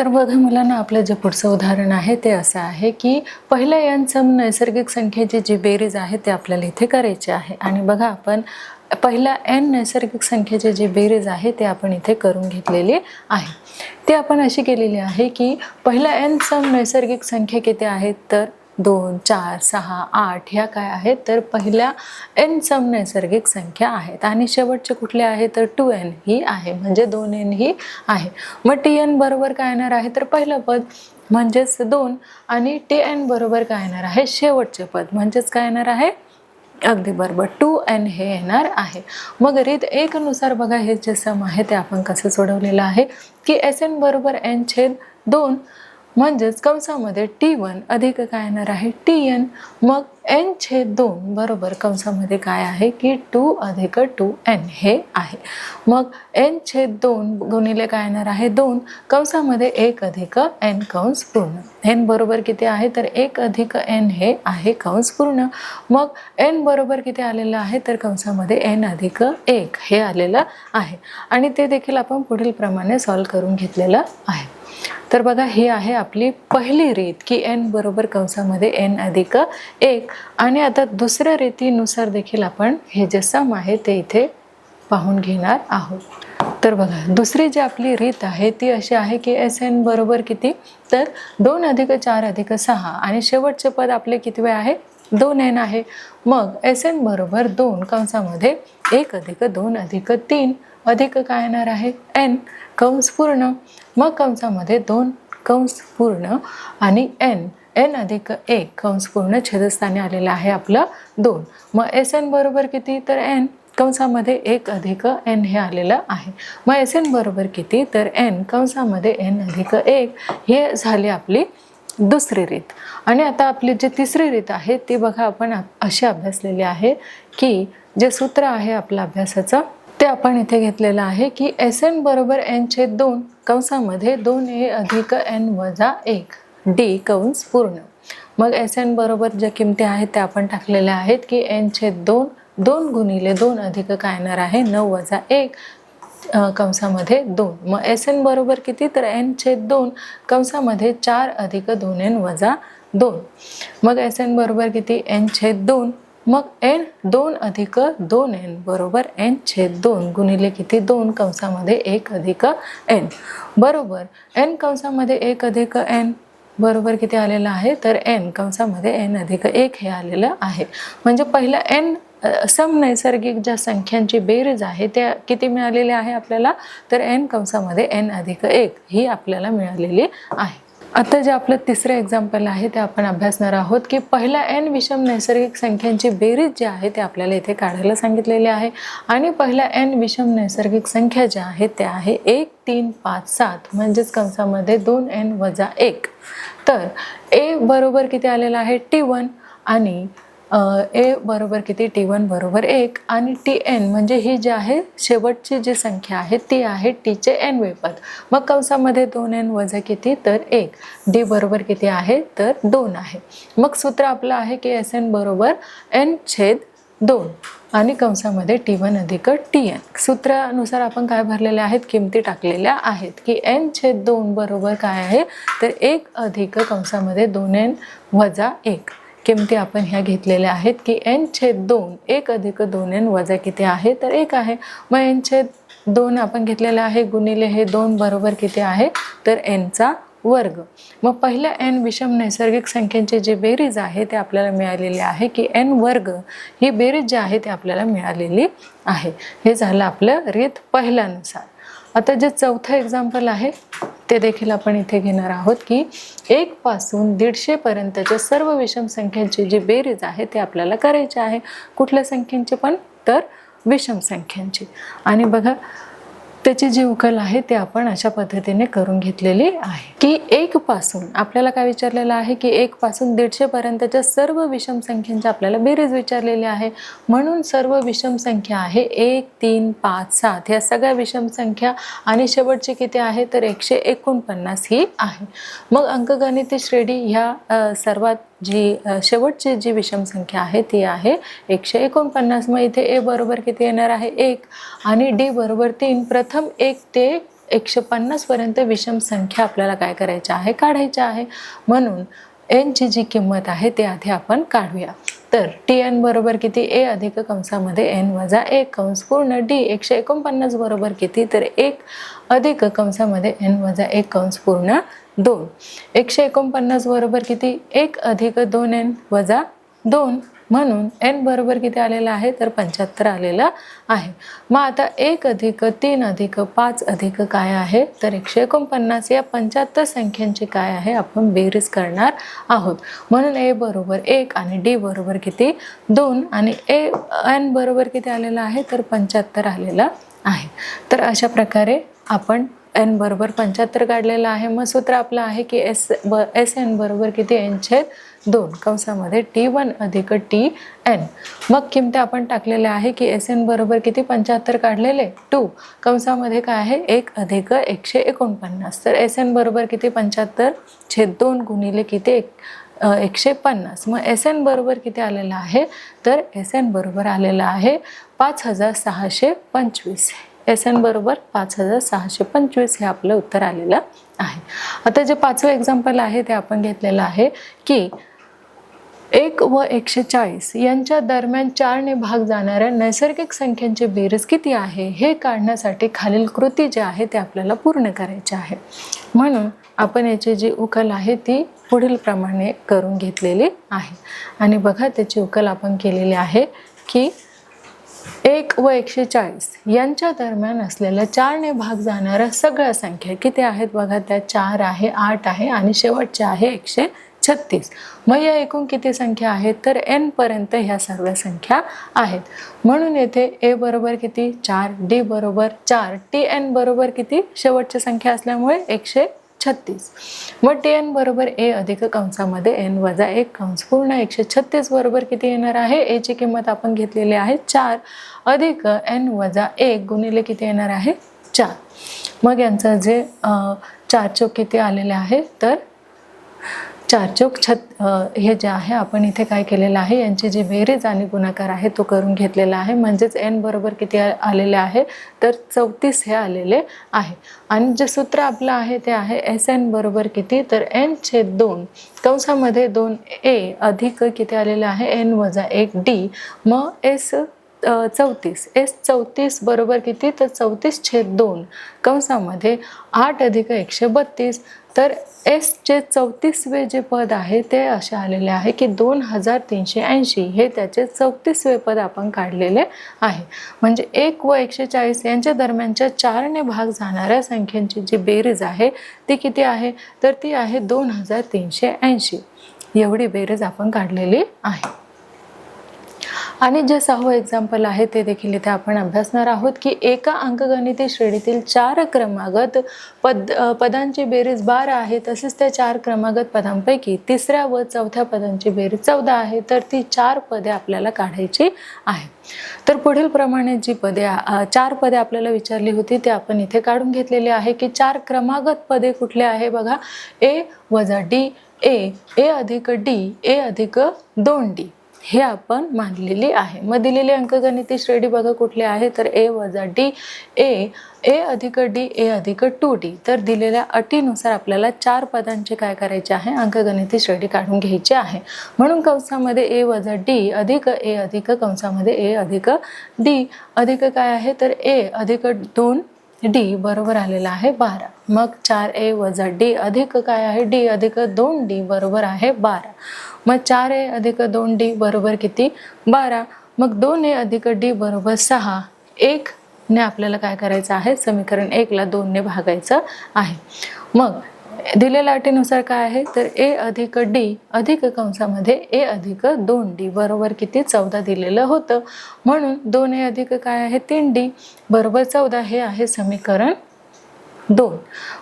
तर बघा मुलांना, आपलं जे पुढचं उदाहरण आहे ते असं आहे की पहिल्या n सम नैसर्गिक संख्येची जी बेरीज आहे ते आपल्याला इथे करायची आहे. आणि बघा, आपण पहिल्या n नैसर्गिक संख्येची जी बेरीज आहे ते आपण इथे करून घेतलेली आहे. ती आपण अशी केलेली आहे की पहिल्या n सम नैसर्गिक संख्या किती आहेत, तर 2, 4, 6, 8 ह्या काय आहेत, तर पहिल्या n सम नैसर्गिक संख्या आहेत. आणि शेवटचे कुठले आहे, तर 2n ही आहे, म्हणजे 2n ही आहे. मग tn बरोबर काय येणार आहे, तर पहिलं पद म्हणजेच 2 आणि tn बरोबर काय येणार आहे, शेवटचे पद म्हणजेच काय येणार आहे, अगदी बरोबर 2n हे येणार आहे. मग रीत 1 नुसार बघा, हे जे सम आहे ते आपण कसं सोडवलेलं आहे की Sn बरोबर n/2 म्हणजेच कंसामध्ये t1 अधिक काय येणार आहे, tn. मग n/2 बरोबर कंसामध्ये काय आहे की 2 अधिक 2n हे आहे. मग n/2 गुणिले काय येणार आहे, 2 कंसामध्ये 1 अधिक n कंस पूर्ण. n बरोबर किती आहे, तर 1 अधिक n हे आहे कंस पूर्ण. मग n बरोबर किती आलेलं आहे, तर कंसामध्ये n अधिक 1 हे आलेलं आहे. आणि ते देखील आपण पुढील प्रमाणे सॉल्व करून घेतलेलं आहे. तर बघा, ही आहे आपली पहिली रीत की n बरोबर कंसामध्ये n अधिक 1. आणि आता दुसऱ्या रीतीनुसार देखील आपण हे जे सम आहे ते इथे पाहून घेणार आहोत. तर बघा, दुसरी जी आपली रीत आहे ती अशी आहे की Sn बरोबर किती, तर 2 अधिक 4 अधिक 6 आणि शेवटचे पद आपले कितवे आहे, 2n आहे. मग Sn बरोबर 2 कंसामध्ये 1 अधिक 2 अधिक 3 अधिक काय येणार आहे, n कंस पूर्ण. मग कंसामध्ये 2 कंस पूर्ण आणि n अधिक 1 कंस पूर्ण छेदस्थानी आलेलं आहे आपलं 2. मग Sn बरोबर किती, तर n कंसामध्ये 1 अधिक n हे आलेलं आहे. मग Sn बरोबर किती, तर n कंसामध्ये n अधिक 1 हे झाली आपली दुसरी रीत. आणि आता आपली जी तिसरी रीत आहे ती बघा, आपण अशी अभ्यासलेली आहे की जे सूत्र आहे आपल्या अभ्यासाचं ते आपण इथे घेतलेलं आहे की Sn बरोबर n/2 कंसामध्ये 2a अधिक n वजा 1 d कंस पूर्ण. मग Sn बरोबर ज्या किमती आहेत त्या आपण टाकलेल्या आहेत की n/2 2 गुणिले 2 अधिक काय येणार आहे, 9 वजा 1 कंसामध्ये 2. मग Sn बरोबर किती, तर n/2 कंसामध्ये 4 अधिक 2n वजा 2. मग Sn बरोबर किती, n/2. मग n 2 अधिक 2n बरोबर n/2 गुणिले किती, 2 कंसामध्ये 1 अधिक n बरोबर n कंसामध्ये 1 अधिक n बरोबर किती आलेलं आहे, तर n कंसामध्ये n अधिक 1 हे आलेलं आहे. म्हणजे पहिल्या n सम नैसर्गिक ज्या संख्यांची बेरीज आहे त्या किती मिळालेली आहे आपल्याला, तर n कंसामध्ये n अधिक 1 ही आपल्याला मिळालेली आहे. आता जे आपलं तिसरं एक्झाम्पल आहे ते आपण अभ्यासणार आहोत की पहिल्या n विषम नैसर्गिक संख्यांची बेरीज जी आहे ते आपल्याला इथे काढायला सांगितलेली आहे. आणि पहिल्या n विषम नैसर्गिक संख्या ज्या आहेत त्या आहे 1, 3, 5, 7 म्हणजेच कंसामध्ये 2n वजा 1. तर a बरोबर किती आलेला आहे, t1 आणि a बरोबर किती, t1 बरोबर 1 आणि tn म्हणजे ही जी आहे शेवटची जी संख्या आहे ती आहे t चे n वे पद. मग कंसामध्ये 2n वजा किती, तर 1 d बरोबर किती आहे, तर 2 आहे. मग सूत्र आपलं आहे की Sn बरोबर n/2 आणि कंसामध्ये t1 अधिक tn. सूत्रानुसार आपण काय भरलेले आहेत, किमती टाकलेल्या आहेत की n/2 बरोबर काय आहे, तर 1 अधिक कंसामध्ये 2n वजा 1 किमती आपण ह्या घेतलेल्या आहेत की n/2 1 अधिक 2n वजा किती आहे, तर 1 आहे. मग n/2 आपण घेतलेला आहे गुणिले हे 2 बरोबर किती आहे, तर n चा वर्ग. मग पहिल्या n विषम नैसर्गिक संख्यांची जी बेरीज आहे ते आपल्याला मिळालेली आहे की n वर्ग ही बेरीज जी आहे ती आपल्याला मिळालेली आहे. हे झालं आपलं रीत पहिल्यानुसार. आता जे चौथं एक्झाम्पल आहे ते देखील आपण इथे घेणार आहोत की 1 पासून 150 पर्यंतच्या सर्व विषम संख्यांची जी बेरीज आहे ते आपल्याला करायची आहे. कुठल्या संख्यांची पण, तर विषम संख्यांची. आणि बघा, त्याची जी उकल आहे ते आपण अशा पद्धतीने करून घेतलेली आहे की 1 पासून आपल्याला काय विचारलेलं आहे की 1 पासून 150 पर्यंतच्या सर्व विषम संख्यांची आपल्याला बेरीज विचारलेली आहे. म्हणून सर्व विषम संख्या आहे 1, 3, 5, 7 या सगळ्या विषम संख्या आणि शेवटची किती आहे, तर 149 ही आहे. मग अंकगणिती श्रेणी ह्या सर्वात जी शेवटची जी विषम संख्या आहे ती आहे 149. मग इथे a बरोबर किती येणार आहे, 1 आणि d बरोबर 3. प्रथम 1 ते 150 पर्यंत विषम संख्या आपल्याला काय करायच्या आहे, काढायच्या आहे. म्हणून n ची जी किंमत आहे ते आधी आपण काढूया. तर tn बरोबर किती, a अधिक कंसामध्ये n वजा 1 कंस पूर्ण d. 149 बरोबर किती, तर 1 अधिक कंसामध्ये n वजा 1 कंस पूर्ण 2. 149 बरोबर किती, 1 अधिक 2n वजा 2. म्हणून n बरोबर किती आलेला आहे, तर 75 आलेला आहे. मग आता 1 अधिक 3 अधिक 5 अधिक काय आहे, तर 149. या 75 संख्यांची काय आहे, आपण बेरीज करणार आहोत. म्हणून a बरोबर 1 आणि d बरोबर किती, 2 आणि n बरोबर किती आलेला आहे, तर 75 आलेला आहे. तर अशा प्रकारे आपण n बरोबर 75 काढलेला आहे. मग सूत्र आपलं आहे की Sn बरोबर किती, n/2 कंसामध्ये t1 अधिक tn. मग किमती आपण टाकलेल्या आहे की Sn बरोबर किती, 75 काढलेले 2 कंसामध्ये काय आहे, 1 अधिक 149. तर Sn बरोबर किती, 75/2 गुणिले किती, 150. मग Sn बरोबर किती आलेला आहे, तर Sn बरोबर आलेला आहे 5625. Sn बरोबर 5625 हे आपलं उत्तर आलेलं आहे. आता जे 5वं एक्झाम्पल आहे ते आपण घेतलेलं आहे की 1 व 140 यांच्या दरम्यान 4 ने भाग जाणाऱ्या नैसर्गिक संख्यांची बेरीज किती आहे हे काढण्यासाठी खालील कृती जी आहे ते आपल्याला पूर्ण करायची आहे. म्हणून आपण याची जी उकल आहे ती पुढील प्रमाणे करून घेतलेली आहे. आणि बघा त्याची उकल आपण केलेली आहे की 1 व 140 यांच्या दरम्यान असलेल्या 4 ने भाग जाणाऱ्या सगळ्या संख्या किती आहेत, बघा त्या 4 आहे, 8 आहे आणि शेवटचे आहे 136. मग या एकूण किती संख्या आहेत, तर n पर्यंत ह्या सर्व संख्या आहेत. म्हणून येथे a बरोबर किती, 4, d बरोबर 4, tn बरोबर किती, शेवटची संख्या असल्यामुळे 136. मग tn बरोबर a अधिक कंसामध्ये n वजा 1 कंस पूर्ण 136 बरोबर किती येणार आहे, a ची किंमत आपण घेतलेली आहे 4 अधिक n वजा 1 गुणिले किती येणार आहे, 4. मग यांचं जे 4 चौक किती आलेले आहे, तर 4 चौक हे जे आहे आपण इथे काय केलेलं आहे, यांची जी बेरीज आणि गुणाकार आहे तो करून घेतलेला आहे. म्हणजेच n बरोबर किती आलेले आहे, तर 34 हे आलेले आहे. आणि जे सूत्र आपलं आहे ते आहे Sn बरोबर किती, तर n/2 कंसामध्ये 2a अधिक किती आलेलं आहे, n वजा 1 d. मग S34 बरोबर किती, तर 34/2 कंसामध्ये 8 अधिक 132. तर S चे 34वे जे पद आहे ते असे आलेले आहे की 2380 हे त्याचे 34वे पद आपण काढलेले आहे. म्हणजे 1 व 140 यांच्या दरम्यानच्या 4 ने भाग जाणाऱ्या संख्यांची जी बेरीज आहे ती किती आहे, तर ती आहे 2380. एवढी बेरीज आपण काढलेली आहे. आणि जे 6वं एक्झाम्पल आहे ते देखील इथे आपण अभ्यासणार आहोत की एका अंकगणिती श्रेणीतील 4 क्रमागत पदांची बेरीज 12 आहे. तसेच त्या 4 क्रमागत पदांपैकी 3ऱ्या व 4थ्या पदांची बेरीज 14 आहे. तर ती 4 पदे आपल्याला काढायची आहे. तर पुढील प्रमाणे जी पदे 4 पदे आपल्याला विचारली होती ते आपण इथे काढून घेतलेली आहे की 4 क्रमागत पदे कुठले आहे, बघा a वजा d, a अधिक d, a अधिक 2d हे आपण मांडलेली आहे. मग दिलेली अंकगणिती श्रेणी बघा कुठली आहे, तर a वजा d, a अधिक d, a अधिक 2d. तर दिलेल्या अटीनुसार आपल्याला 4 पदांचे काय करायचे आहे, अंकगणिती श्रेणी काढून घ्यायची आहे. म्हणून कंसामध्ये a वजा d अधिक a अधिक कंसामध्ये a अधिक d अधिक काय आहे, तर a अधिक 2d बरोबर आलेला आहे 12. मग 4a वजा d अधिक काय आहे, d अधिक 2d बरोबर आहे 12. मग 4a अधिक 2d बरोबर किती, 12. मग 2a अधिक d बरोबर 6. 1 ने आपल्याला काय करायचं आहे, समीकरण 1 ला 2 ने भागायचं आहे. मग दिलेल्या अटीनुसार काय आहे, तर a अधिक d अधिक कंसामध्ये a अधिक 2d बरोबर किती, 14 दिलेलं होतं. म्हणून 2a अधिक काय आहे, 3d बरोबर 14 हे आहे समीकरण 2.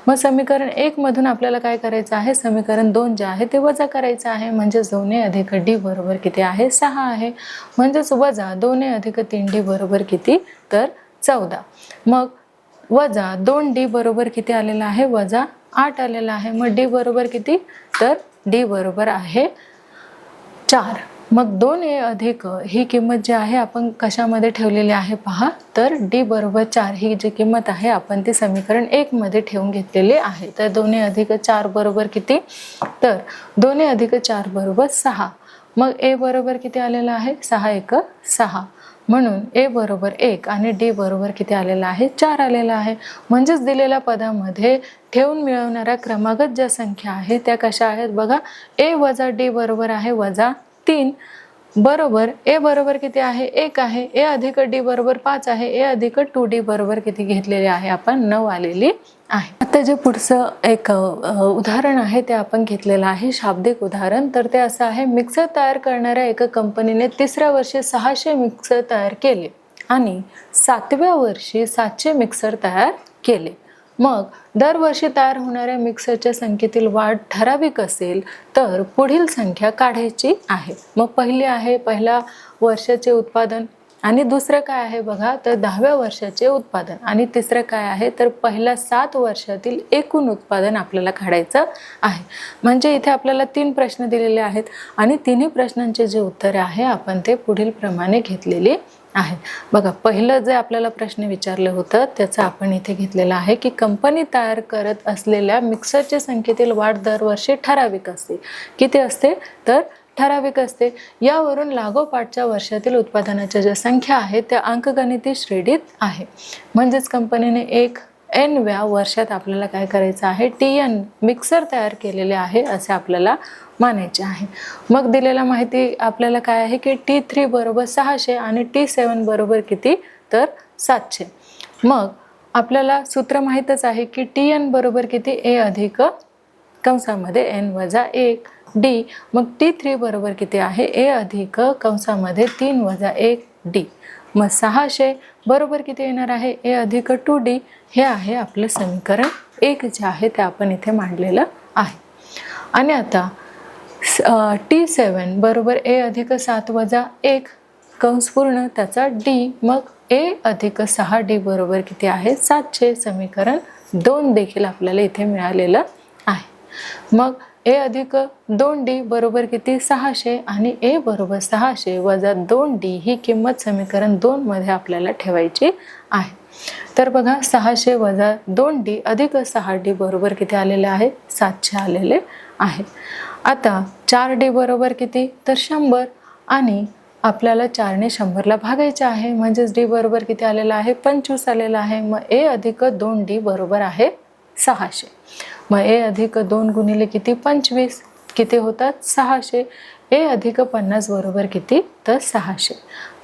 मग समीकरण 1 मधून आपल्याला काय करायचं आहे, समीकरण 2 जे आहे ते वजा करायचं आहे. म्हणजे 2a अधिक d बरोबर किती आहे, 6 आहे. म्हणजेच वजा 2a अधिक 3d बरोबर किती, तर 14. मग वजा 2d बरोबर किती आलेला आहे, वजा 8 आलेला आहे. मग d बरोबर किती, तर d बरोबर आहे 4. मग 2a अधिक ही किंमत जी आहे आपण कशामध्ये ठेवलेली आहे पहा, तर d बरोबर 4 ही जी किंमत आहे आपण ती समीकरण 1 मध्ये ठेवून घेतलेली आहे. तर 2a अधिक 4 बरोबर किती, तर 2a अधिक 4 बरोबर 6. मग a बरोबर किती आलेला आहे, 6 1 6. म्हणून a बरोबर 1 आणि d बरोबर किती आलेला आहे, 4 आलेला आहे. म्हणजेच दिलेल्या पदामध्ये ठेवून मिळवणाऱ्या क्रमागत ज्या संख्या आहेत त्या कशा आहेत बघा, a वजा d बरोबर आहे -3 बरोबर a बरोबर किती आहे, 1 आहे. a अधिक d बरोबर 5 आहे. a अधिक 2d बरोबर किती घेतलेले आहे आपण, 9 आलेली आहे. आता जे पुढचं एक उदाहरण आहे ते आपण घेतलेलं आहे, शाब्दिक उदाहरण. तर ते असं आहे, मिक्सर तयार करणाऱ्या एका कंपनीने 3ऱ्या वर्षी 600 मिक्सर तयार केले आणि 7व्या वर्षी 700 मिक्सर तयार केले. मग दरवर्षी तयार होणाऱ्या मिक्सरच्या संख्येतील वाढ ठराविक असेल तर पुढील संख्या काढायची आहे. मग पहिली आहे पहिल्या वर्षाचे उत्पादन, आणि दुसरं काय आहे बघा, तर 10व्या वर्षाचे उत्पादन, आणि तिसरं काय आहे तर पहिल्या 7 वर्षातील एकूण उत्पादन आपल्याला काढायचं आहे. म्हणजे इथे आपल्याला 3 प्रश्न दिलेले आहेत आणि तिन्ही प्रश्नांचे जे उत्तरे आहे आपण ते पुढील प्रमाणे घेतलेली आहे. बघा, पहिलं जे आपल्याला प्रश्न विचारलं होतं त्याचं आपण इथे घेतलेलं आहे की कंपनी तयार करत असलेल्या मिक्सरच्या संख्येतील वाढ दरवर्षी ठराविक असते. किती असते, तर ठराविक असते. यावरून लागोपाठच्या वर्षातील उत्पादनाच्या ज्या संख्या आहेत त्या अंकगणिती श्रेणीत आहे. म्हणजेच कंपनीने n व्या वर्षात आपल्याला काय करायचं आहे, tn मिक्सर तयार केलेले आहे असे आपल्याला मानायचे आहे. मग दिलेला माहिती आपल्याला काय आहे की t3 बरोबर 600 आणि t7 बरोबर किती, तर 700. मग आपल्याला सूत्र माहीतच आहे की tn बरोबर किती, a अधिक कंसामध्ये n वजा 1 d. मग t3 बरोबर किती आहे, a अधिक कंसामध्ये 3 वजा 1 d. मग 600 बरोबर किती येणार आहे, a अधिक 2d. हे आहे आपलं समीकरण 1 जे आहे ते आपण इथे मांडलेलं आहे. आणि आता t7 बरोबर a अधिक 7 वजा 1 कंस पूर्ण त्याचा d. मग a अधिक 6d बरोबर किती आहे, 700. समीकरण 2 देखील आपल्याला इथे मिळालेलं आहे. मग a अधिक 2d बरोबर किती, 600, आणि a बरोबर 600 वजा 2d ही किंमत समीकरण 2 मध्ये आपल्याला ठेवायची आहे. तर बघा, 600 वजा 2d अधिक 6d बरोबर किती आलेले आहे, 700 आलेले आहे. आता 4d बरोबर किती, तर 100, आणि आपल्याला 4ने 100ला भागायचे आहे. म्हणजेच d बरोबर किती आलेला आहे, 25 आलेला आहे. मग a अधिक 2d बरोबर आहे 600. मग a अधिक 2 गुणिले किती, 25, किती होतात 600. a अधिक 50 बरोबर किती, तर 600.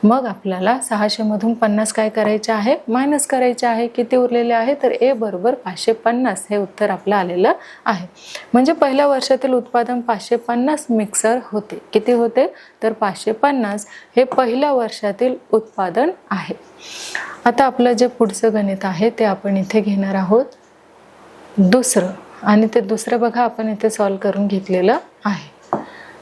मग आपल्याला 600 मधून 50 काय करायचे आहे, मायनस करायचे आहे. किती उरलेले आहे, तर a बरोबर 550 हे उत्तर आपलं आलेलं आहे. म्हणजे पहिल्या वर्षातील उत्पादन 550 मिक्सर होते. किती होते, तर 550 हे पहिल्या वर्षातील उत्पादन आहे. आता आपलं जे पुढचं गणित आहे ते आपण इथे घेणार आहोत दुसरं, आणि ते दुसरं बघा आपण इथे सॉल्व करून घेतलेलं आहे.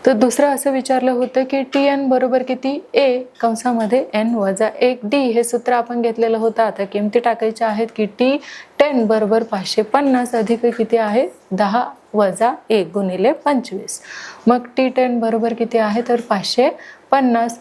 तर दुसरं असं विचारलं होतं की tn बरोबर किती, a कंसामध्ये n वजा 1 d हे सूत्र आपण घेतलेलं होतं. आता किमती टाकायच्या आहेत की t10 बरोबर 550 अधिक किती आहे, 10 वजा 1 गुणिले 25. मग t10 बरोबर किती आहे, तर 550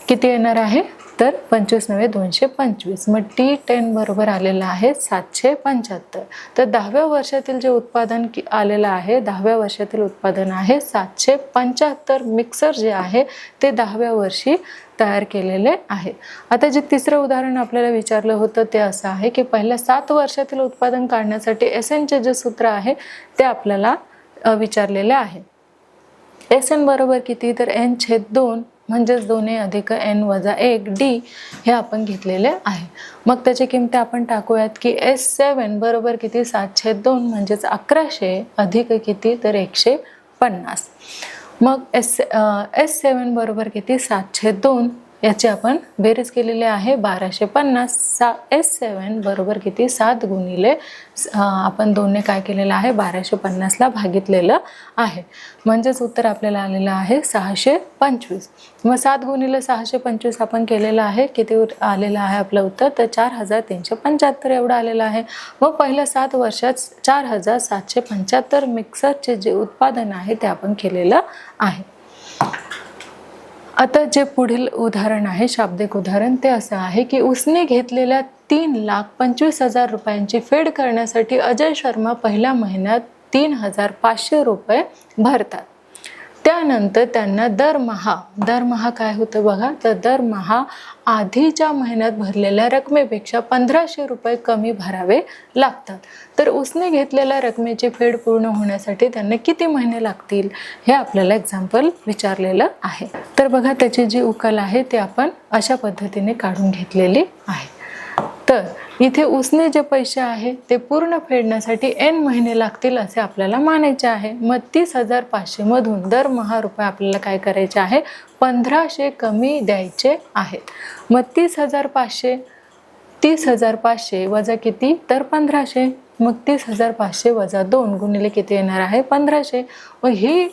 किती येणार आहे, तर 25 नव्हे 225. मग t10 बरोबर आलेलं आहे 775. तर 10व्या वर्षातील जे उत्पादन आलेलं आहे, 10व्या वर्षातील उत्पादन आहे 775 मिक्सर जे आहे ते 10व्या वर्षी तयार केलेले आहे. आता जे तिसरं उदाहरण आपल्याला विचारलं होतं ते असं आहे की पहिल्या 7 वर्षातील उत्पादन काढण्यासाठी SN चे जे सूत्र आहे ते आपल्याला विचारलेले आहे. SN बरोबर किती, तर n/2 म्हणजेच 2a अधिक n वजा 1 d हे आपण घेतलेले आहे. मग त्याची किंमत आपण टाकूयात की S7 बरोबर किती, 7/2 म्हणजेच 1100 अधिक किती, तर 150. मग S7 बरोबर किती, 7/2 याची आपण बेरीज केलेली आहे 1250. S7 बरोबर किती, 7 गुणिले आपण 2ने काय केलेलं आहे, 1250ला भागितलेलं आहे. म्हणजेच उत्तर आपल्याला आलेलं आहे 625. मग 7 गुणिले 625 आपण केलेलं आहे. किती आलेलं आहे आपलं उत्तर, तर 4375 एवढं आलेलं आहे. मग पहिल्या 7 वर्षात 4775 मिक्सरचे जे उत्पादन आहे ते आपण केलेलं आहे. आता जे पुढील उदाहरण आहे, शाब्दिक उदाहरण, ते असं आहे की उसने घेतलेल्या 3,25,000 रुपयांची फेड करण्यासाठी अजय शर्मा पहिल्या महिन्यात 3,500 रुपये भरतात. त्यानंतर त्यांना दरमहा काय होतं बघा, तर दरमहा आधीच्या महिन्यात भरलेल्या रकमेपेक्षा 1,500 रुपये कमी भरावे लागतात. तर उसने घेतलेल्या रकमेची फेड पूर्ण होण्यासाठी त्यांना किती महिने लागतील, हे आपल्याला एक्झाम्पल विचारलेलं आहे. तर बघा, त्याची जी उकल आहे ते आपण अशा पद्धतीने काढून घेतलेली आहे. तर इथे उसने जे पैसे आहे ते पूर्ण फेडण्यासाठी n महिने लागतील असे आपल्याला मानायचे आहे. मग 30,500 मधून दरमहा रुपये आपल्याला काय करायचे आहे, 1,500 कमी द्यायचे आहेत. मग 30,500 वजा किती, तर 1,500. मग 30,500 वजा 2 गुणिले किती येणार आहे, 1,500. मग ही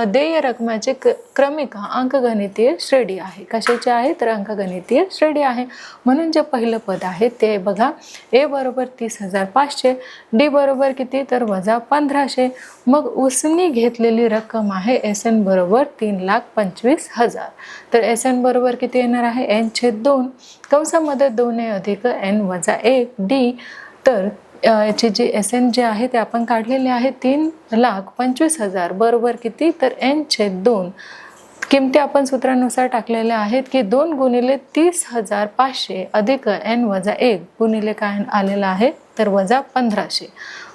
देय रकमाची क्रमिका अंकगणितीय श्रेणी आहे. कशाची आहे, तर अंकगणितीय श्रेणी आहे. म्हणून जे पहिलं पद आहे ते बघा, ए बरोबर 30,500, डी बरोबर किती, तर वजा 1,500. मग उसने घेतलेली रक्कम आहे SN बरोबर 3,25,000. तर SN बरोबर किती येणार आहे, n/2 कंसामध्ये 2 अधिक n वजा 1 डी. तर याची जी SN जे आहे ते आपण काढलेले आहे 3,25,000 बरोबर किती, तर n/2. किमती आपण सूत्रानुसार टाकलेल्या आहेत की 2 गुणिले 30,500 अधिक n वजा 1 गुणिले काय आलेलं आहे, तर वजा 1,500.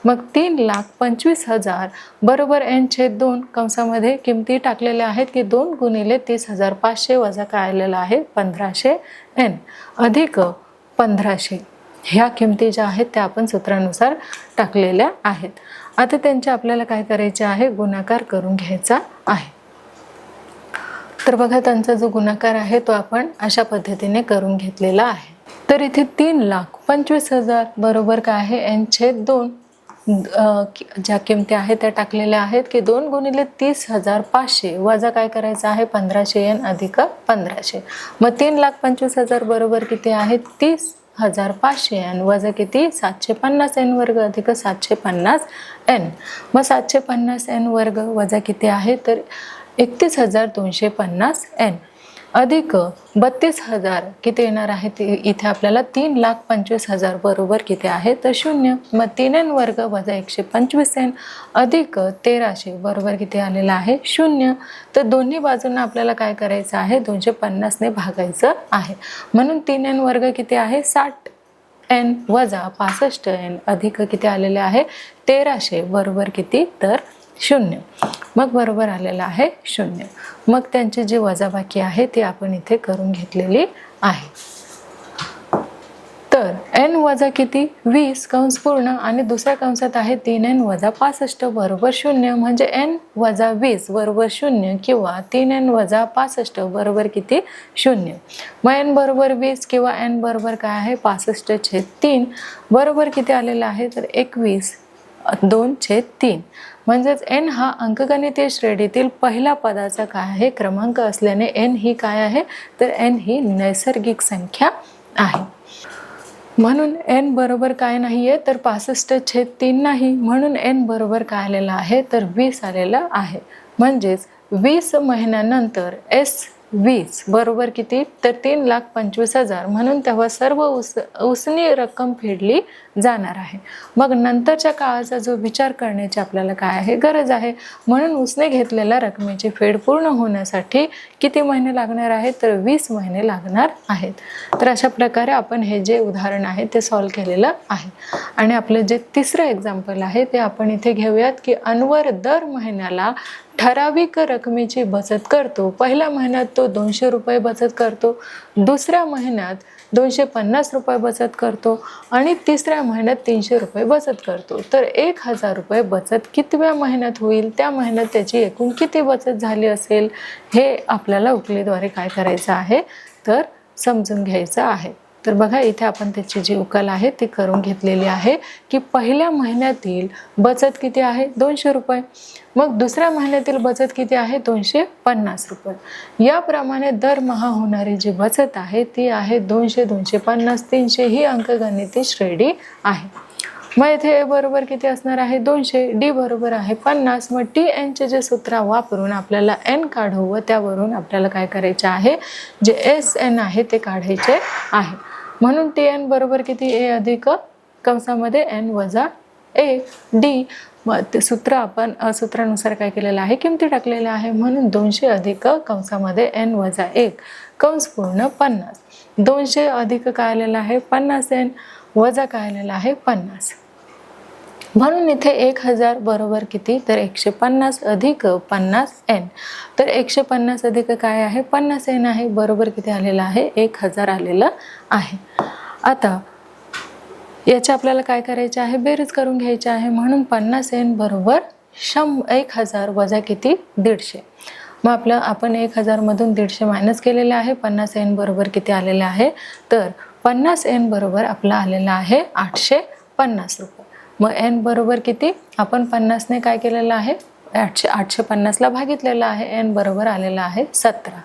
मग 3,25,000 बरोबर n/2 कंसामध्ये किमती टाकलेल्या आहेत की 2 गुणिले 30,500 वजा काय आलेलं आहे, 1,500 n अधिक 1,500. ह्या किमती ज्या आहेत त्या आपण सूत्रानुसार टाकलेल्या आहेत. आता त्यांचे आपल्याला काय करायचे आहे, गुणाकार करून घ्यायचा आहे. तर बघा, त्यांचा जो गुणाकार आहे तो आपण अशा पद्धतीने करून घेतलेला आहे. तर इथे 3,25,000 बरोबर काय आहे, n/2. ज्या किमती आहेत त्या टाकलेल्या आहेत की 2 गुणिले 30,500 वजा काय करायचं आहे, 1,500 n अधिक 1,500. मग 3,25,000 बरोबर किती आहे, 30,500 n वजा किती, 750 n वर्ग अधिक 750 n. मग 750 n वर्ग वजा किती आहे, तर 31,250 n अधिक 32,000 किती येणार आहे, इथे आपल्याला 3,25,000 बरोबर किती आहे, तर 0. मग 3n वर्ग वजा 125 n अधिक 1,300 बरोबर किती आलेला आहे, 0. तर दोन्ही बाजूंना आपल्याला काय करायचं आहे, 250 ने भागायचं आहे. म्हणून 3n वर्ग किती आहे, 60n वजा 65n अधिक किती आलेले आहे, 1,300 बरोबर किती, तर 0. मग बरोबर आलेला आहे 0. मग त्यांची जी वजाबाकी आहे ती आपण इथे करून घेतलेली आहे. तर n वजा किती, 20 कंस पूर्ण आणि दुसऱ्या कंसात आहे 3n वजा 65 बरोबर 0. म्हणजे n वजा 20 बरोबर 0 किंवा 3n वजा 65 बरोबर किती, 0. मग n बरोबर 20 किंवा n बरोबर काय आहे, 65/3 बरोबर किती आलेला आहे, तर 21/2/3. म्हणजेच n हा अंकगणितीय श्रेणीतील पहिल्या पदाचा काय आहे, क्रमांक असल्याने n ही काय आहे, तर n ही नैसर्गिक संख्या आहे. म्हणून n बरोबर काय नाहीये, तर 65/3 नाही. म्हणून n बरोबर काय आलेलं आहे, तर 20 आलेलं आहे. म्हणजेच 20 महिन्यानंतर S20 बरोबर किती, तर 3,25,000. म्हणून तेव्हा सर्व उसनी रक्कम फेडली जाणार आहे. मग नंतरच्या काळाचा जो विचार करण्याची आपल्याला काय आहे, गरज आहे. म्हणून उसने घेतलेल्या रकमेची फेड पूर्ण होण्यासाठी किती महिने लागणार आहेत, तर 20 महिने लागणार आहेत. तर अशा प्रकारे आपण हे जे उदाहरण आहे ते सॉल्व केलेलं आहे. आणि आपलं जे तिसरं एक्झाम्पल आहे ते आपण इथे घेऊयात की अनवर दर महिन्याला ठराविक रकमेची बचत करतो. पहिल्या महिन्यात तो 200 रुपये बचत करतो, दुसऱ्या महिन्यात 250 रुपये बचत करतो आणि तिसऱ्या महिन्यात 300 रुपये बचत करतो. तर 1,000 रुपये बचत कितव्या महिन्यात होईल, त्या महिन्यात त्याची एकूण किती बचत झाली असेल, हे आपल्याला उकलीद्वारे काय करायचं आहे, तर समजून घ्यायचं आहे. तर बघा, इथे आपण त्याची जी उकल आहे ती करून घेतलेली आहे की पहिल्या महिन्यातील बचत किती आहे, 200 रुपये. मग दुसऱ्या महिन्यातील बचत किती आहे, 250 रुपये. याप्रमाणे दरमहा होणारी जी बचत आहे ती आहे 200, 250, 300 ही अंकगणिती श्रेणी आहे. मग इथे ए बरोबर किती असणार आहे 200, डी बरोबर आहे 50. मग टी एनचे जे सूत्र वापरून आपल्याला एन काढू व त्यावरून आपल्याला काय करायचे आहे, जे एस एन आहे ते काढायचे आहे. म्हणून टी एन बरोबर किती, ए अधिक कंसामध्ये एन वजा ए डी. मग ते सूत्र आपण सूत्रानुसार काय केलेलं आहे, किमती टाकलेल्या आहे. म्हणून 200 अधिक कंसामध्ये एन वजा 1 कंस पूर्ण 50. 200 अधिक काय आलेलं आहे 50 एन वजा काय आलेलं आहे 50. म्हणून इथे 1000 बरोबर किती, तर 150 अधिक 50 एन. तर 150 अधिक काय आहे 50 एन आहे, बरोबर किती आलेलं आहे 1000 आलेलं आहे. आता याचे आपल्याला काय करायचे आहे, बेरीज करून घ्यायचे आहे. म्हणून 50 एन बरोबर 1000 वजा किती 150. मग आपण 1000 मधून 150 मायनस केलेले आहे. 50 एन बरोबर किती आलेले आहे, तर 50 एन बरोबर आपला आलेला आहे 850 रुपये. मग एन बरोबर किती, आपण 50ने काय केलेलं आहे 850ला भागितलेलं आहे. एन बरोबर आलेला आहे 17.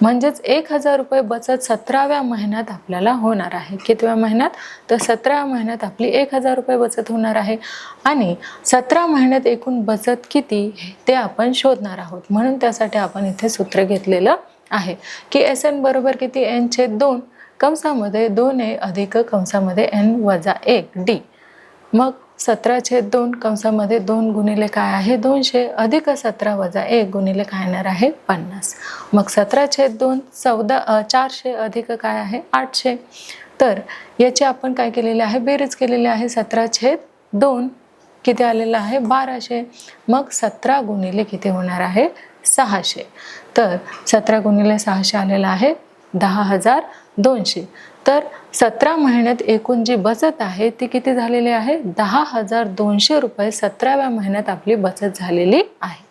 म्हणजेच 1000 रुपये बचत 17व्या महिन्यात आपल्याला होणार आहे. कितव्या महिन्यात, तर 17व्या महिन्यात आपली 1000 रुपये बचत होणार आहे. आणि 17 महिन्यात एकूण बचत किती ते आपण शोधणार आहोत. म्हणून त्यासाठी आपण इथे सूत्र घेतलेलं आहे की एस एन बरोबर किती, एन छेद 2 कंसामध्ये 2a अधिक कंसामध्ये एन वजा 1 डी. मग 17/2 कंसामध्ये 2 गुणिले काय आहे 200 अधिक 17 वजा 1 गुणिले काय येणार आहे 50. मग 17/2 400 अधिक काय आहे 800. तर याची आपण काय केलेले आहे, बेरीज केलेली आहे. 17/2 किती आलेलं आहे 1200. मग 17 गुणिले किती होणार आहे 600. तर 17 गुणिले 600 आलेलं आहे 10,200. तर 17 महिन्यात एकूण जी बचत आहे ती किती झालेली आहे 10,200 रुपये 17व्या महिन्यात आपली बचत झालेली आहे.